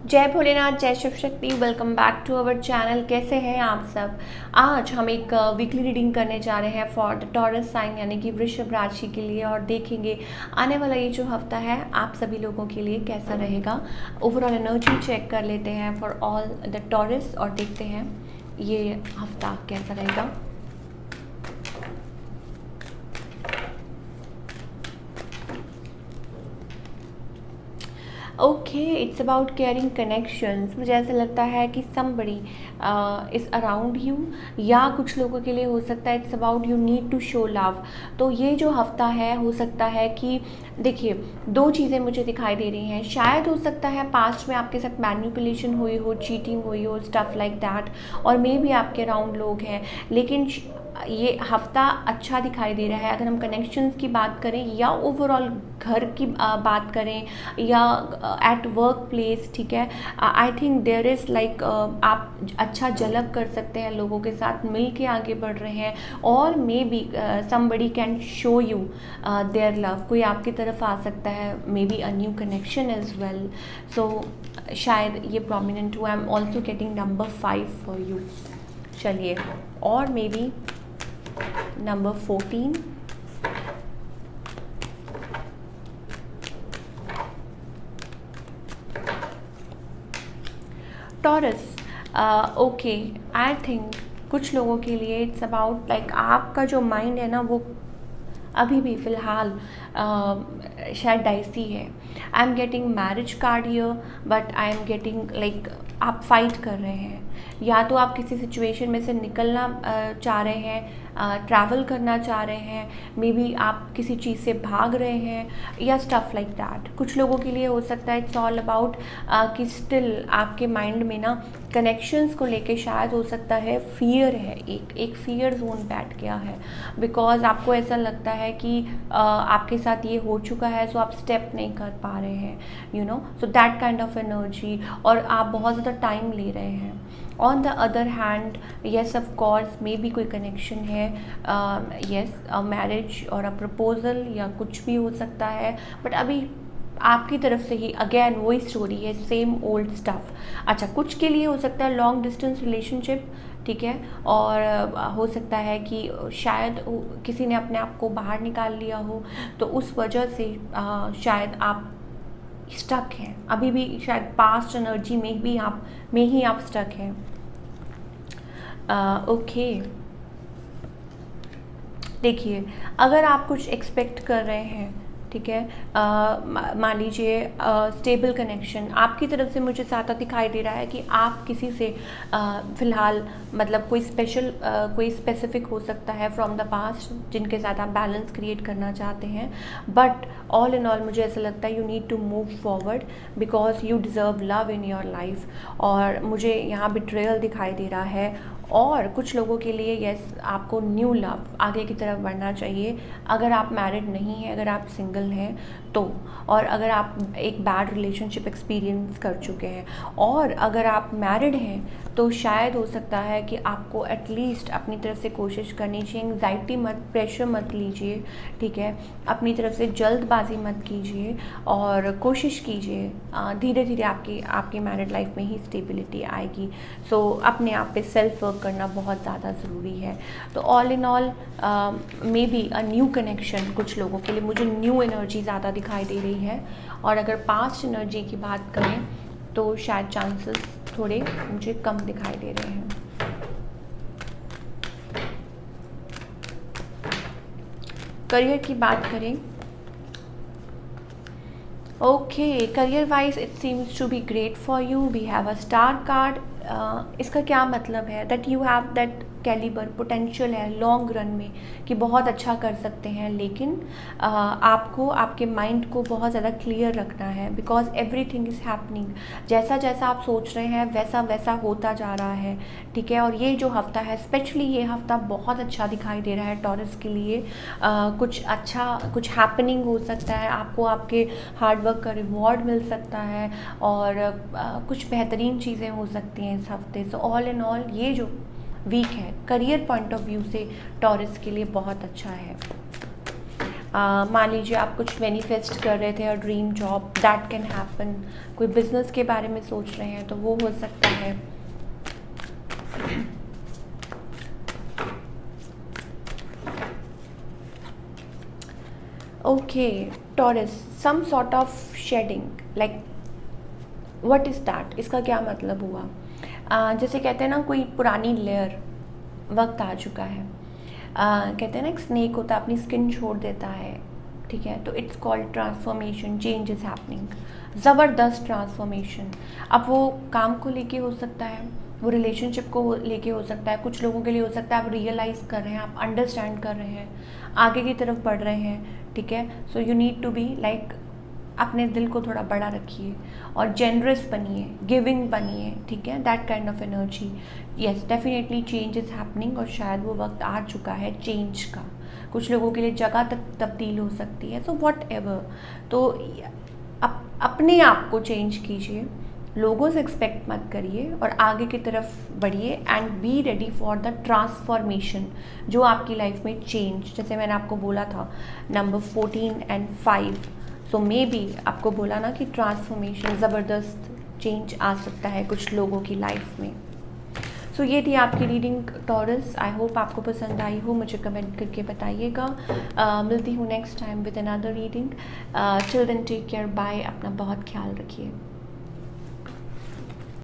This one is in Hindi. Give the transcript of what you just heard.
जय भोलेनाथ, जय Shiv Shakti. Welcome back to our channel. कैसे हैं आप सब। आज हम एक वीकली रीडिंग करने जा रहे हैं फॉर द टॉरस साइन यानी कि वृषभ राशि के लिए, और देखेंगे आने वाला ये जो हफ्ता है आप सभी लोगों के लिए कैसा रहेगा। ओवरऑल एनर्जी चेक कर लेते हैं फॉर ऑल द टॉरस और देखते हैं ये हफ्ता कैसा रहेगा। Okay, it's about caring connections. मुझे ऐसा लगता है कि समबडी इज़ अराउंड यू, या कुछ लोगों के लिए हो सकता है it's about you need to show love. तो ये जो हफ्ता है हो सकता है कि देखिए दो चीज़ें मुझे दिखाई दे रही हैं। शायद हो सकता है पास्ट में आपके साथ मैनिपुलेशन हुई हो, चीटिंग हुई हो, स्टफ़ लाइक दैट, और मे भी आपके अराउंड लोग हैं, लेकिन ये हफ्ता अच्छा दिखाई दे रहा है। अगर हम कनेक्शंस की बात करें या ओवरऑल घर की बात करें या एट वर्क प्लेस, ठीक है, I think there is like आप अच्छा जलब कर सकते हैं, लोगों के साथ मिल के आगे बढ़ रहे हैं, और maybe somebody can show you their love. कोई आपकी तरफ आ सकता है, maybe a new connection as well. So शायद ये प्रोमिनेंट हुआ। I am also getting number 5 for you. चलिए, और maybe number 14, Taurus. Okay, I think कुछ लोगों के लिए इट्स अबाउट लाइक आपका जो माइंड है ना वो अभी भी फ़िलहाल शायद डाइसी है। I am getting marriage card here, but I am getting like आप फाइट कर रहे हैं, या तो आप किसी सिचुएशन में से निकलना चाह रहे हैं, ट्रैवल करना चाह रहे हैं, मे बी आप किसी चीज़ से भाग रहे हैं, या स्टफ़ लाइक दैट। कुछ लोगों के लिए हो सकता है इट्स ऑल अबाउट कि स्टिल आपके माइंड में ना कनेक्शंस को लेके शायद हो सकता है फियर है, एक फियर जोन बैठ गया है, बिकॉज आपको ऐसा लगता है कि आपके साथ ये हो चुका है, सो आप स्टेप नहीं कर पा रहे हैं, you know, so that kind of energy, और आप बहुत ज़्यादा टाइम ले रहे हैं। On the other hand, yes of course may be कोई कनेक्शन है, येस अ मैरिज और अ प्रपोजल या कुछ भी हो सकता है, बट अभी आपकी तरफ से ही अगेन वही स्टोरी है, सेम ओल्ड स्टफ। अच्छा, कुछ के लिए हो सकता है लॉन्ग डिस्टेंस रिलेशनशिप, ठीक है, और हो सकता है कि शायद किसी ने अपने आप को बाहर निकाल लिया हो, तो उस वजह से शायद आप स्टक हैं अभी भी, शायद पास्ट एनर्जी में ही आप स्टक हैं। ओके, देखिए अगर आप कुछ एक्सपेक्ट कर रहे हैं, ठीक है, मान लीजिए स्टेबल कनेक्शन आपकी तरफ से मुझे ज़्यादा दिखाई दे रहा है कि आप किसी से फ़िलहाल मतलब कोई कोई स्पेसिफिक हो सकता है फ्रॉम द पास्ट जिनके साथ आप बैलेंस क्रिएट करना चाहते हैं, बट ऑल इन ऑल मुझे ऐसा लगता है you need to move forward because you deserve love in your life. और मुझे यहाँ बिट्रेयल दिखाई दे रहा है, और कुछ लोगों के लिए यस आपको न्यू लव आगे की तरफ बढ़ना चाहिए। अगर आप मैरिड नहीं हैं, अगर आप सिंगल हैं तो, और अगर आप एक बैड रिलेशनशिप एक्सपीरियंस कर चुके हैं, और अगर आप मैरिड हैं तो शायद हो सकता है कि आपको एटलीस्ट अपनी तरफ से कोशिश करनी चाहिए। एंग्जाइटी मत, प्रेशर मत लीजिए, ठीक है, अपनी तरफ से जल्दबाजी मत कीजिए, और कोशिश कीजिए धीरे धीरे आपकी मैरिड लाइफ में ही स्टेबिलिटी आएगी। सो अपने आप पे सेल्फ वर्क करना बहुत ज़्यादा ज़रूरी है। तो all in all may be a new connection कुछ लोगों के लिए, मुझे न्यू एनर्जी ज़्यादा दिखाई दे रही है, और अगर पास्ट एनर्जी की बात करें तो शायद चांसेस थोड़े मुझे कम दिखाई दे रहे हैं। करियर की बात करें, okay, career wise it seems to be great for you. We have a star card. इसका क्या मतलब है, that you have that calibre, potential है लॉन्ग रन में कि बहुत अच्छा कर सकते हैं, लेकिन आपको आपके माइंड को बहुत ज़्यादा क्लियर रखना है, बिकॉज एवरीथिंग इज़ हैपनिंग। जैसा जैसा आप सोच रहे हैं वैसा वैसा होता जा रहा है, ठीक है। और ये जो हफ्ता है, स्पेशली ये हफ्ता बहुत अच्छा दिखाई दे रहा है टॉरस के लिए। कुछ अच्छा, कुछ हैपनिंग हो सकता है, आपको आपके हार्डवर्क का रिवॉर्ड मिल सकता है, और कुछ बेहतरीन चीज़ें हो सकती हैं इस हफ्ते। सो ऑल इन ऑल ये जो वीक है करियर पॉइंट ऑफ व्यू से टॉरस के लिए बहुत अच्छा है। मान लीजिए आप कुछ मैनिफेस्ट कर रहे थे, dream job, that can happen. कोई बिजनेस के बारे में सोच रहे हैं तो वो हो सकता है। Okay Taurus, some sort of shading, like what is that, इसका क्या मतलब हुआ? जैसे कहते हैं ना, कोई पुरानी लेयर, वक्त आ चुका है। कहते हैं ना, एक स्नेक होता है अपनी स्किन छोड़ देता है, ठीक है, तो it's called transformation, change is happening, ज़बरदस्त ट्रांसफॉर्मेशन। अब वो काम को लेके हो सकता है, वो रिलेशनशिप को लेके हो सकता है, कुछ लोगों के लिए हो सकता है आप रियलाइज़ कर रहे हैं, आप अंडरस्टैंड कर रहे हैं, आगे की तरफ बढ़ रहे हैं, ठीक है। So you need to be like, अपने दिल को थोड़ा बड़ा रखिए और जेनरस बनिए, गिविंग बनिए, ठीक है, that kind of energy. Yes, definitely change is happening, और शायद वो वक्त आ चुका है चेंज का। कुछ लोगों के लिए जगह तक तब्दील हो सकती है, सो वॉट एवर। तो अपने आप को चेंज कीजिए, लोगों से एक्सपेक्ट मत करिए और आगे की तरफ बढ़िए and be ready for the transformation जो आपकी लाइफ में चेंज, जैसे मैंने आपको बोला था number 14 and 5, so may be आपको बोला ना कि ट्रांसफॉर्मेशन, ज़बरदस्त चेंज आ सकता है कुछ लोगों की लाइफ में। सो ये थी आपकी रीडिंग टॉरस। आई होप आपको पसंद आई हो, मुझे कमेंट करके बताइएगा। मिलती हूँ next time with another reading. Till then take care, bye, अपना बहुत ख्याल रखिए।